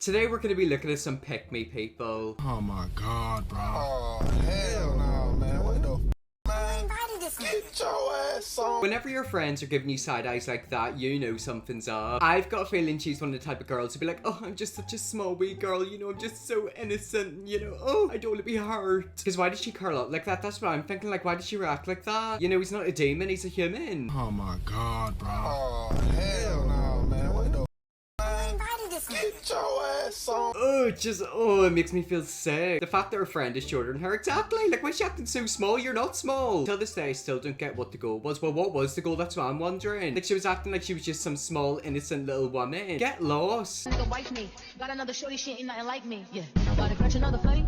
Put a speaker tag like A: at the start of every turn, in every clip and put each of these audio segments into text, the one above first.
A: Today we're going to be looking at some pick-me people.
B: Oh my god, bro.
C: Oh, hell no, man. What the man? Get your ass on.
A: Whenever your friends are giving you side eyes like that, you know something's up. I've got a feeling she's one of the type of girls to be like, oh, I'm just such a small wee girl, you know, I'm just so innocent, you know, oh, I don't want to be hurt. Because why did she curl up like that? That's what I'm thinking, like, why did she react like that? You know, he's not a demon, he's a human.
B: Oh my god, bro.
C: Oh, hell no, man. What the man? Get your ass on.
A: Oh, it makes me feel sick. The fact that her friend is shorter than her, exactly. Like, why is she acting so small? You're not small. Till this day, I still don't get what the goal was. Well, what was the goal? That's what I'm wondering. Like, she was acting like she was just some small, innocent little woman. Get lost.
D: Nigga wife me. Got another shorty, she ain't nothing like me. Yeah. About to catch another fight.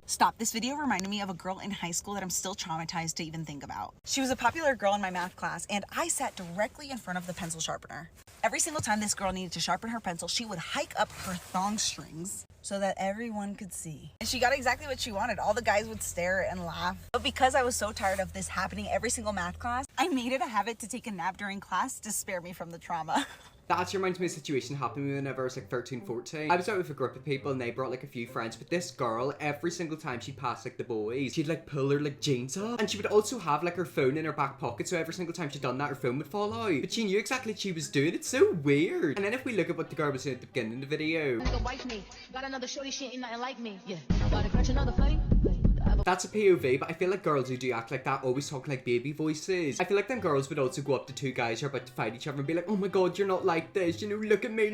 E: Stop. This video reminded me of a girl in high school that I'm still traumatized to even think about. She was a popular girl in my math class, and I sat directly in front of the pencil sharpener. Every single time this girl needed to sharpen her pencil, she would hike up her thong strings so that everyone could see. And she got exactly what she wanted. All the guys would stare and laugh. But because I was so tired of this happening every single math class, I made it a habit to take a nap during class to spare me from the trauma.
A: That actually reminds me of a situation happened to me whenever I was like 13, 14. I was out with a group of people and they brought like a few friends, but this girl, every single time she passed like the boys, she'd like pull her like jeans up, and she would also have like her phone in her back pocket, so every single time she'd done that, her phone would fall out. But she knew exactly what she was doing. It's so weird. And then if we look at what the girl was doing at the beginning of the video.
D: Nigga wife me. Got another shorty, she ain't nothing like me. Yeah. About to catch another fight.
A: That's a POV, but I feel like girls who do act like that always talk like baby voices. I feel like them girls would also go up to two guys who are about to fight each other and be like, oh my god, you're not like this, you know, look at me,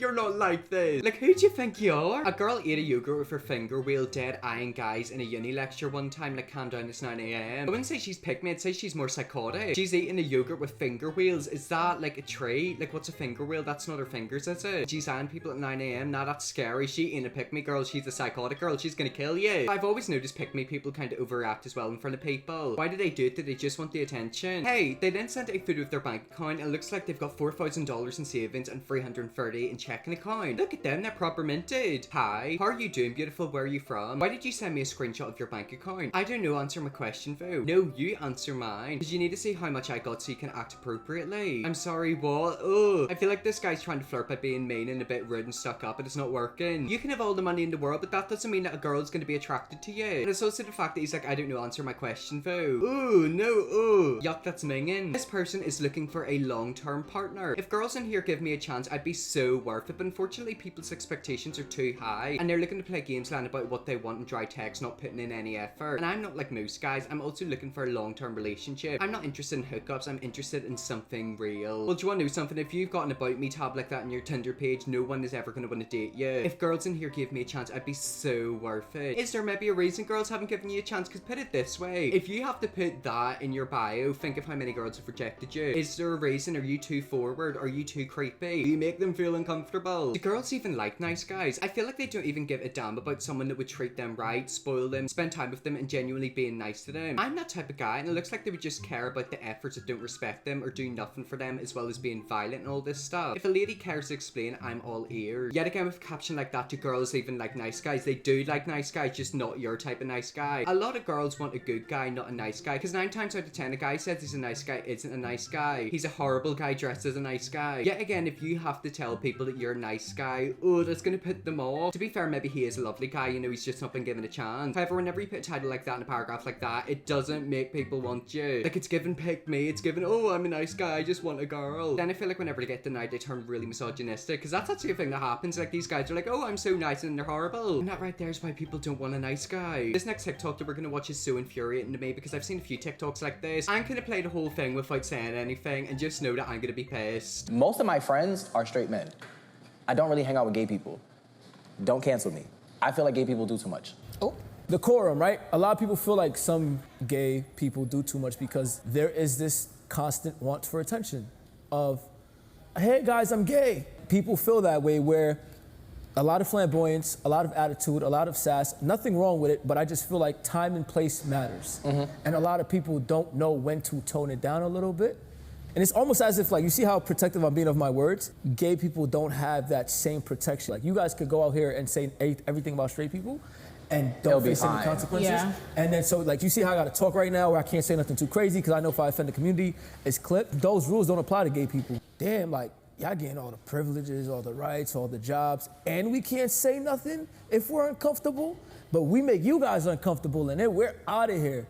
A: you're not like this. Like, who do you think you are? A girl ate a yogurt with her finger wheel, dead eyeing guys in a uni lecture one time, like, calm down, it's 9 AM. I wouldn't say she's pick me, I'd say she's more psychotic. She's eating a yogurt with finger wheels. Is that like a trait? Like, what's a finger wheel? That's not her fingers, is it? She's eyeing people at 9 AM. Nah, that's scary. She ain't a pick me girl, she's a psychotic girl. She's gonna kill you. I've always noticed pick me people kind of overreact as well in front of people. Why do they do it? Do they just want the attention? Hey, they then sent a photo of their bank account. It looks like they've got $4,000 in savings and $330 in checking account. Look at them, they're proper minted. Hi, how are you doing, beautiful? Where are you from? Why did you send me a screenshot of your bank account? I don't know, answer my question though. No, you answer mine. Because you need to see how much I got so you can act appropriately. I'm sorry, what? Ugh. I feel like this guy's trying to flirt by being mean and a bit rude and stuck up, but it's not working. You can have all the money in the world, but that doesn't mean that a girl's going to be attracted to you. And it's also the fact that he's like, I don't know, answer my question though. Ooh, no, ooh. Yuck, that's minging. This person is looking for a long-term partner. If girls in here give me a chance, I'd be so worth it, but unfortunately people's expectations are too high and they're looking to play games land about what they want in dry text, not putting in any effort. And I'm not like most guys, I'm also looking for a long-term relationship. I'm not interested in hookups, I'm interested in something real. Well, do you want to know something? If you've got an about me tab like that on your Tinder page, no one is ever going to want to date you. If girls in here gave me a chance, I'd be so worth it. Is there maybe a reason girls haven't given you a chance? Because put it this way, if you have to put that in your bio, think of how many girls have rejected you. Is there a reason? Are you too forward? Are you too creepy? Do you make them feel uncomfortable? Do girls even like nice guys? I feel like they don't even give a damn about someone that would treat them right, spoil them, spend time with them, and genuinely being nice to them. I'm that type of guy, and it looks like they would just care about the efforts that don't respect them or do nothing for them, as well as being violent and all this stuff. If a lady cares to explain, I'm all ears. Yet again, with a caption like that, do girls even like nice guys? They do like nice guys, just not your type of nice guy. A lot of girls want a good guy, not a nice guy, because 9 times out of 10 a guy says he's a nice guy isn't a nice guy. He's a horrible guy dressed as a nice guy. Yet again, if you have to tell people that you're a nice guy, oh, that's gonna put them off. To be fair, maybe he is a lovely guy, you know, he's just not been given a chance. However, whenever you put a title like that in a paragraph like that, it doesn't make people want you. Like, it's given pick me, it's given, oh, I'm a nice guy, I just want a girl. Then I feel like whenever they get denied, they turn really misogynistic, because that's actually a thing that happens. Like, these guys are like, oh, I'm so nice, and they're horrible. And that right there is why people don't want a nice guy. This next TikTok that we're gonna watch is so infuriating to me, because I've seen a few TikToks like this. I'm gonna play the whole thing without saying anything, and just know that I'm gonna be pissed.
F: Most of my friends are straight men. I don't really hang out with gay people. Don't cancel me. I feel like gay people do too much.
G: Oh. Decorum, right? A lot of people feel like some gay people do too much because there is this constant want for attention of, hey guys, I'm gay. People feel that way, where a lot of flamboyance, a lot of attitude, a lot of sass, nothing wrong with it, but I just feel like time and place matters. And a lot of people don't know when to tone it down a little bit. And it's almost as if, like, you see how protective I'm being of my words? Gay people don't have that same protection. Like, you guys could go out here and say everything about straight people and don't face any consequences. Yeah. And then, so, like, you see how I gotta talk right now where I can't say nothing too crazy because I know if I offend the community, it's clipped. Those rules don't apply to gay people. Damn, like, y'all getting all the privileges, all the rights, all the jobs, and we can't say nothing if we're uncomfortable, but we make you guys uncomfortable and then we're out of here.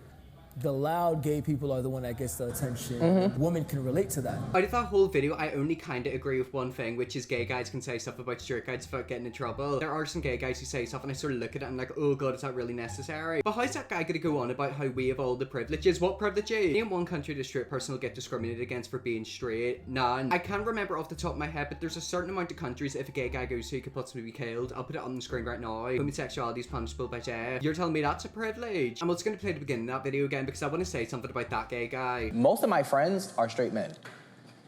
G: The loud gay people are the one that gets the attention. Women can relate to that.
A: Out of that whole video, I only kind of agree with one thing, which is gay guys can say stuff about straight guys without getting in trouble. There are some gay guys who say stuff and I sort of look at it and I'm like, oh god, is that really necessary? But how's that guy gonna go on about how we have all the privileges? What privileges? In one country, the straight person will get discriminated against for being straight. None. I can't remember off the top of my head, but there's a certain amount of countries if a gay guy goes to, he could possibly be killed. I'll put it on the screen right now. Homosexuality is punishable by death. You're telling me that's a privilege? I'm also gonna play the beginning of that video again because I want to say something about that gay guy.
F: Most of my friends are straight men.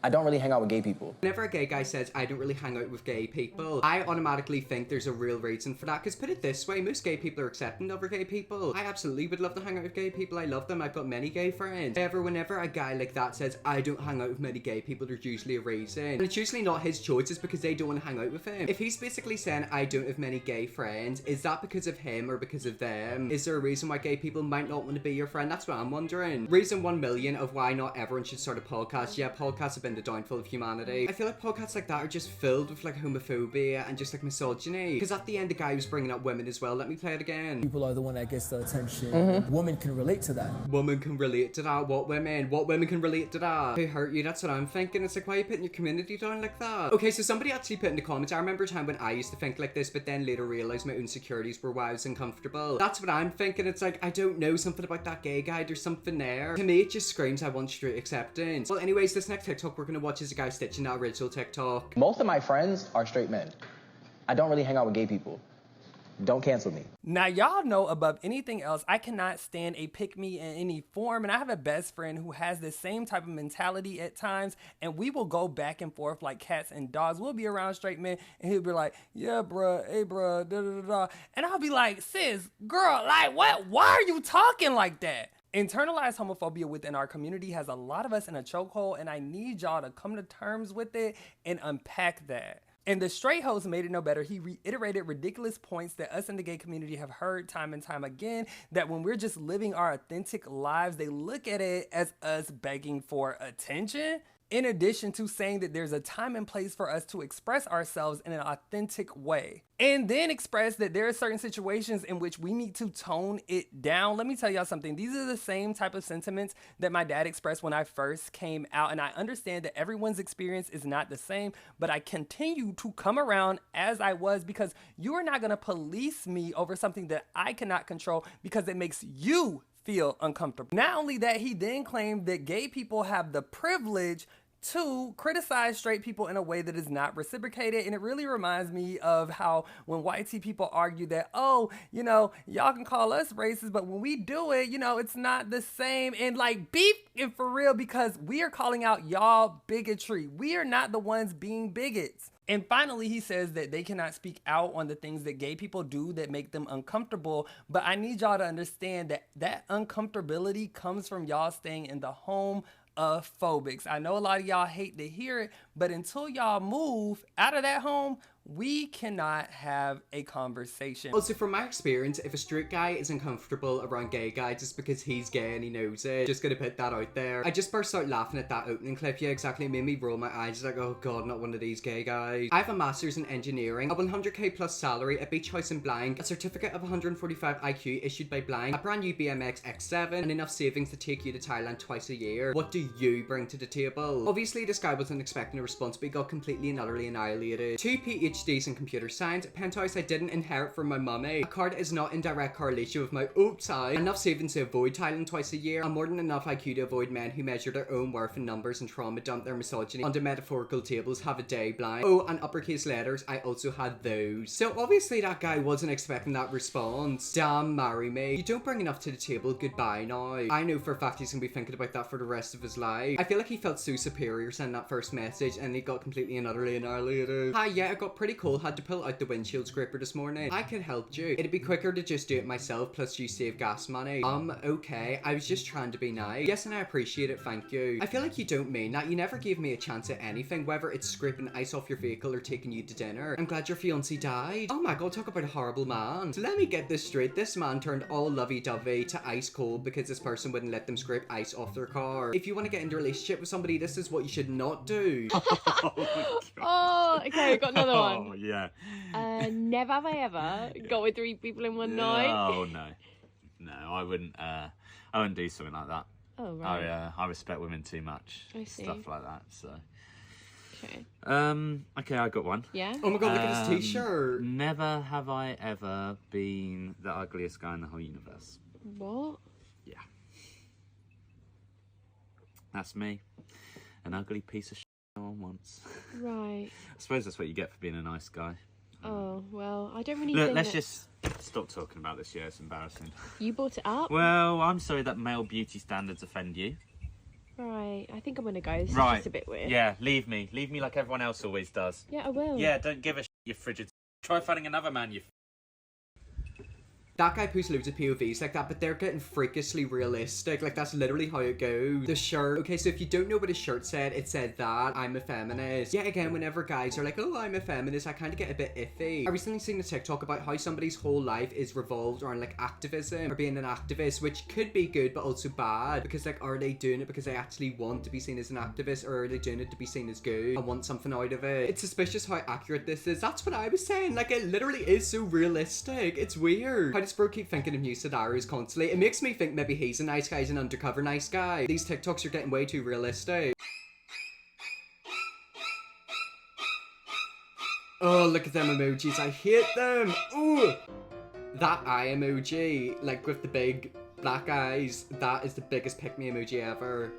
F: I don't really hang out with gay people.
A: Whenever a gay guy says, I don't really hang out with gay people, I automatically think there's a real reason for that. Because put it this way, most gay people are accepting of gay people. I absolutely would love to hang out with gay people. I love them. I've got many gay friends. However, whenever a guy like that says, I don't hang out with many gay people, there's usually a reason. And it's usually not his choice, it's because they don't want to hang out with him. If he's basically saying, I don't have many gay friends, is that because of him or because of them? Is there a reason why gay people might not want to be your friend? That's what I'm wondering. Reason 1 million of why not everyone should start a podcast. Yeah, podcasts have been the downfall of humanity. I feel like podcasts like that are just filled with like homophobia and just like misogyny. Because at the end, the guy was bringing up women as well. Let me play it again.
G: People are the one that gets the attention. Women can relate to that.
A: Women can relate to that. What women? What women can relate to that? Who hurt you? That's what I'm thinking. It's like, why are you putting your community down like that? Okay, so somebody actually put in the comments, I remember a time when I used to think like this, but then later realized my insecurities were why I was uncomfortable. That's what I'm thinking. It's like, I don't know, something about that gay guy. There's something there. To me, it just screams I want straight acceptance. Well, anyways, this next TikTok we're gonna watch is a guy stitching that original TikTok.
F: Most of my friends are straight men. I don't really hang out with gay people. Don't cancel me.
H: Now, y'all know above anything else, I cannot stand a pick-me in any form, and I have a best friend who has the same type of mentality at times, and we will go back and forth like cats and dogs. We'll be around straight men, and he'll be like, yeah, bruh, hey, bruh, da-da-da-da. And I'll be like, sis, girl, like, what? Why are you talking like that? Internalized homophobia within our community has a lot of us in a chokehold, and I need y'all to come to terms with it and unpack that. And the straight host made it no better. He reiterated ridiculous points that us in the gay community have heard time and time again, that when we're just living our authentic lives, they look at it as us begging for attention. In addition to saying that there's a time and place for us to express ourselves in an authentic way. And then express that there are certain situations in which we need to tone it down. Let me tell y'all something. These are the same type of sentiments that my dad expressed when I first came out. And I understand that everyone's experience is not the same, but I continue to come around as I was because you are not gonna police me over something that I cannot control because it makes you feel uncomfortable. Not only that, he then claimed that gay people have the privilege to criticize straight people in a way that is not reciprocated. And it really reminds me of how when white people argue that, oh, you know, y'all can call us racist, but when we do it, you know, it's not the same. And like beef and for real, because we are calling out y'all bigotry. We are not the ones being bigots. And finally, he says that they cannot speak out on the things that gay people do that make them uncomfortable. But I need y'all to understand that that uncomfortability comes from y'all staying in the home of phobics. I know a lot of y'all hate to hear it, but until y'all move out of that home, we cannot have a conversation.
A: Also, from my experience, if a straight guy is uncomfortable around gay guys, it's because he's gay and he knows it. Just gonna put that out there. I just burst out laughing at that opening clip. Yeah, exactly. It made me roll my eyes like, oh god, not one of these gay guys. I have a master's in engineering, a 100k plus salary, a beach house in Blank, a certificate of 145 IQ issued by Blank, a brand new BMX X7, and enough savings to take you to Thailand twice a year. What do you bring to the table? Obviously, this guy wasn't expecting a response, but he got completely and utterly annihilated. 2 PhDs in computer science, a penthouse I didn't inherit from my mummy, a car that is not in direct correlation with my outside, enough savings to avoid Thailand twice a year, and more than enough IQ to avoid men who measure their own worth in numbers and trauma dump their misogyny onto metaphorical tables, have a day blind. Oh, and uppercase letters, I also had those. So obviously that guy wasn't expecting that response. Damn, marry me. You don't bring enough to the table, goodbye now. I know for a fact he's gonna be thinking about that for the rest of his life. I feel like he felt so superior sending that first message and he got completely and utterly annihilated. Hi, yeah, it got pretty cold, had to pull out the windshield scraper this morning. I could help you. It'd be quicker to just do it myself, plus you save gas money. Okay, I was just trying to be nice. Yes, and I appreciate it, thank you. I feel like you don't mean that. You never gave me a chance at anything, whether it's scraping ice off your vehicle or taking you to dinner. I'm glad your fiancé died. Oh my god, talk about a horrible man. So let me get this straight. This man turned all lovey-dovey to ice cold because this person wouldn't let them scrape ice off their car. If you want to get into a relationship with somebody, this is what you should not do.
I: Oh, okay, got another one.
J: Oh, yeah.
I: Never have I ever got with 3 people in one night.
J: Oh, no. No, I wouldn't do something like that.
I: Oh, right.
J: I respect women too much.
I: I see.
J: Stuff like that, so.
I: Okay.
J: Okay, I got one.
I: Yeah?
A: Oh my god, look at his t-shirt.
J: Never have I ever been the ugliest guy in the whole universe.
I: What?
J: Yeah. That's me. An ugly piece of shit no one wants.
I: Right.
J: I suppose that's what you get for being a nice guy.
I: Oh, well, I don't really
J: Look,
I: think
J: let's
I: that...
J: just stop talking about this, yeah, it's embarrassing.
I: You brought it up?
J: Well, I'm sorry that male beauty standards offend you.
I: Right, I think I'm gonna go. This is
J: Right.
I: just a bit weird.
J: Yeah, leave me. Leave me like everyone else always does.
I: Yeah, I will.
J: Yeah, don't give a shit, you frigid. Try finding another man, you
A: That guy posts loads of POVs like that, but they're getting freakishly realistic. Like, that's literally how it goes. The shirt. Okay, so if you don't know what his shirt said, it said that I'm a feminist. Yet again, whenever guys are like, oh, I'm a feminist, I kind of get a bit iffy. I recently seen a TikTok about how somebody's whole life is revolved around, like, activism or being an activist, which could be good, but also bad. Because, like, are they doing it because they actually want to be seen as an activist, or are they doing it to be seen as good and want something out of it? It's suspicious how accurate this is. That's what I was saying. Like, it literally is so realistic. It's weird. How does bro keep thinking of new scenarios constantly? It makes me think maybe he's a nice guy, he's an undercover nice guy. These TikToks are getting way too realistic. Oh, look at them emojis. I hate them. Ooh. That eye emoji, like with the big black eyes, that is the biggest pick-me emoji ever.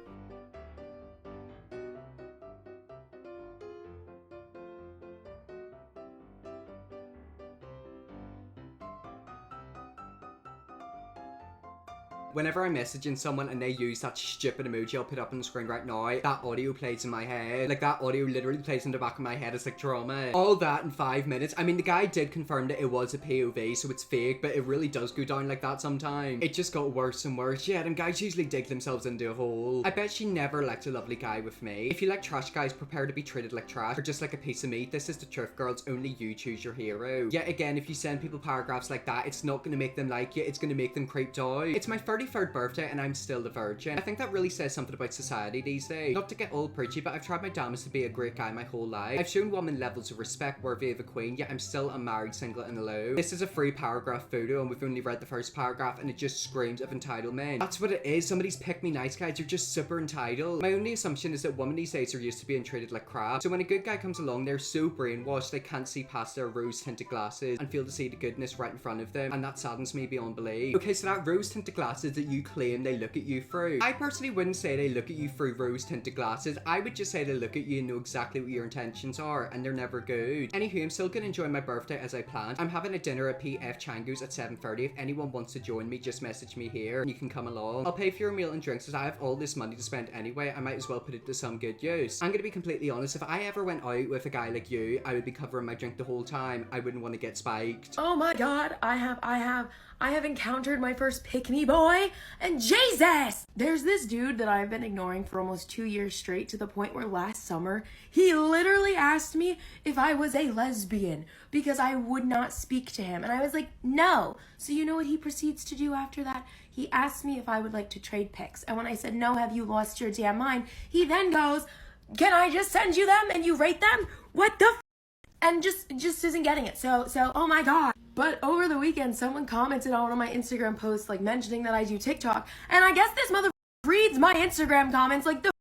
A: Whenever I'm messaging someone and they use that stupid emoji I'll put up on the screen right now, that audio plays in my head. Like, that audio literally plays in the back of my head. It's like drama. All that in 5 minutes. I mean, the guy did confirm that it was a POV, so it's fake, but it really does go down like that sometimes. It just got worse and worse. Yeah, and guys usually dig themselves into a hole. I bet she never liked a lovely guy with me. If you like trash guys, prepare to be treated like trash or just like a piece of meat. This is the truth, girls. Only you choose your hero. Yet again, if you send people paragraphs like that, it's not going to make them like you. It's going to make them creeped out. It's my 33rd birthday and I'm still a virgin. I think that really says something about society these days. Not to get all preachy, but I've tried my damnedest to be a great guy my whole life. I've shown women levels of respect worthy of a queen, yet I'm still unmarried, single and alone. This is a 3-paragraph photo and we've only read the first paragraph and it just screams of entitlement. That's what it is. Some of these pick me nice guys are just super entitled. My only assumption is that women these days are used to being treated like crap. So when a good guy comes along, they're so brainwashed they can't see past their rose-tinted glasses and fail to see the goodness right in front of them, and that saddens me beyond belief. Okay, so that rose-tinted glasses that you claim they look at you through, I personally wouldn't say they look at you through rose-tinted glasses. I would just say they look at you and know exactly what your intentions are, and they're never good. Anywho, I'm still gonna enjoy my birthday as I planned. I'm having a dinner at PF Chango's at 7:30. If anyone wants to join me, just message me here and you can come along. I'll pay for your meal and drinks as I have all this money to spend anyway. I might as well put it to some good use. I'm gonna be completely honest, if I ever went out with a guy like you, I would be covering my drink the whole time. I wouldn't want to get spiked.
K: Oh my god, I have encountered my first pick-me boy, and Jesus! There's this dude that I've been ignoring for almost 2 years straight, to the point where last summer, he literally asked me if I was a lesbian because I would not speak to him. And I was like, no. So you know what he proceeds to do after that? He asked me if I would like to trade pics. And when I said, no, have you lost your damn mind? He then goes, can I just send you them and you rate them? What the f? And just isn't getting it. So, oh my god. But over the weekend, someone commented on one of my Instagram posts, like, mentioning that I do TikTok. And I guess this mother reads my Instagram comments like the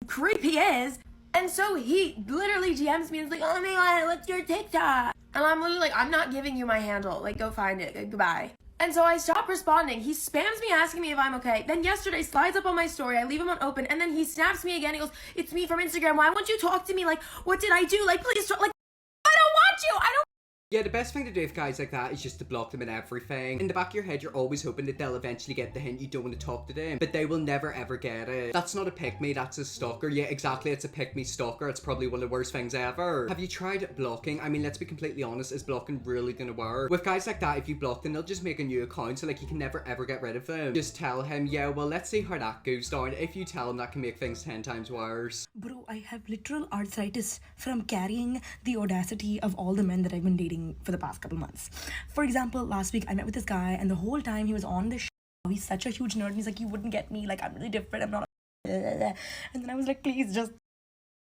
K: creep he is. And so he literally DMs me and is like, oh my god, what's your TikTok? And I'm literally like, I'm not giving you my handle. Like, go find it. Goodbye. And so I stopped responding. He spams me asking me if I'm okay. Then yesterday slides up on my story. I leave him on open. And then he snaps me again. He goes, it's me from Instagram. Why won't you talk to me? Like, what did I do? Like, please, like, I don't want you. I don't.
A: Yeah, the best thing to do with guys like that is just to block them in everything. In the back of your head, you're always hoping that they'll eventually get the hint you don't want to talk to them, but they will never ever get it. That's not a pick-me, that's a stalker. Yeah, exactly, it's a pick-me stalker. It's probably one of the worst things ever. Have you tried blocking? I mean, let's be completely honest, is blocking really gonna work? With guys like that, if you block them, they'll just make a new account, so like you can never ever get rid of them. Just tell him, yeah, well, let's see how that goes down. If you tell him, that can make things 10 times worse.
L: Bro, I have literal arthritis from carrying the audacity of all the men that I've been dating for the past couple months. For example, last week I met with this guy and the whole time he was on this he's such a huge nerd and he's like, you wouldn't get me, like I'm really different, I'm not and then I was like, please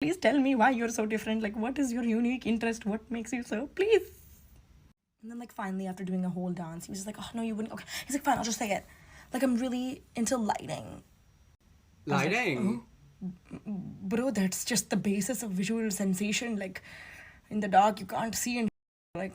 L: please tell me why you're so different. Like, what is your unique interest? What makes you so? Please. And then, like, finally, after doing a whole dance, he was just like, oh, no, you wouldn't. Okay. He's like, fine, I'll just say it. Like, I'm really into lighting.
A: Lighting?
L: Like, oh, bro, that's just the basis of visual sensation. Like, in the dark, you can't see. And like,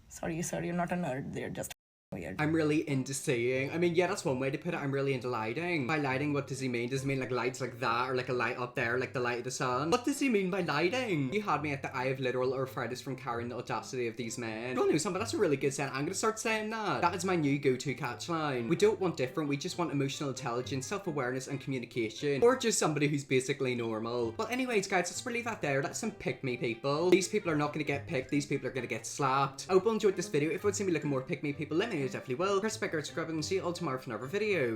L: sorry, you're not a nerd. They're just weird.
A: I'm really into seeing. I mean, yeah, that's one way to put it. I'm really into lighting. By lighting, what does he mean? Does he mean like lights like that, or like a light up there, like the light of the sun? What does he mean by lighting? You had me at the eye of literal arthritis from carrying the audacity of these men. You all knew something. That's a really good saying. I'm gonna start saying that. That is my new go-to catchline. We don't want different. We just want emotional intelligence, self-awareness, and communication. Or just somebody who's basically normal. Well, anyways, guys, let's leave that there. That's some pick-me people. These people are not gonna get picked. These people are gonna get slapped. I hope you enjoyed this video. If you want to see me looking more pick-me people, let me know. Definitely will. Press the bell, subscribe, and see you all tomorrow for another video.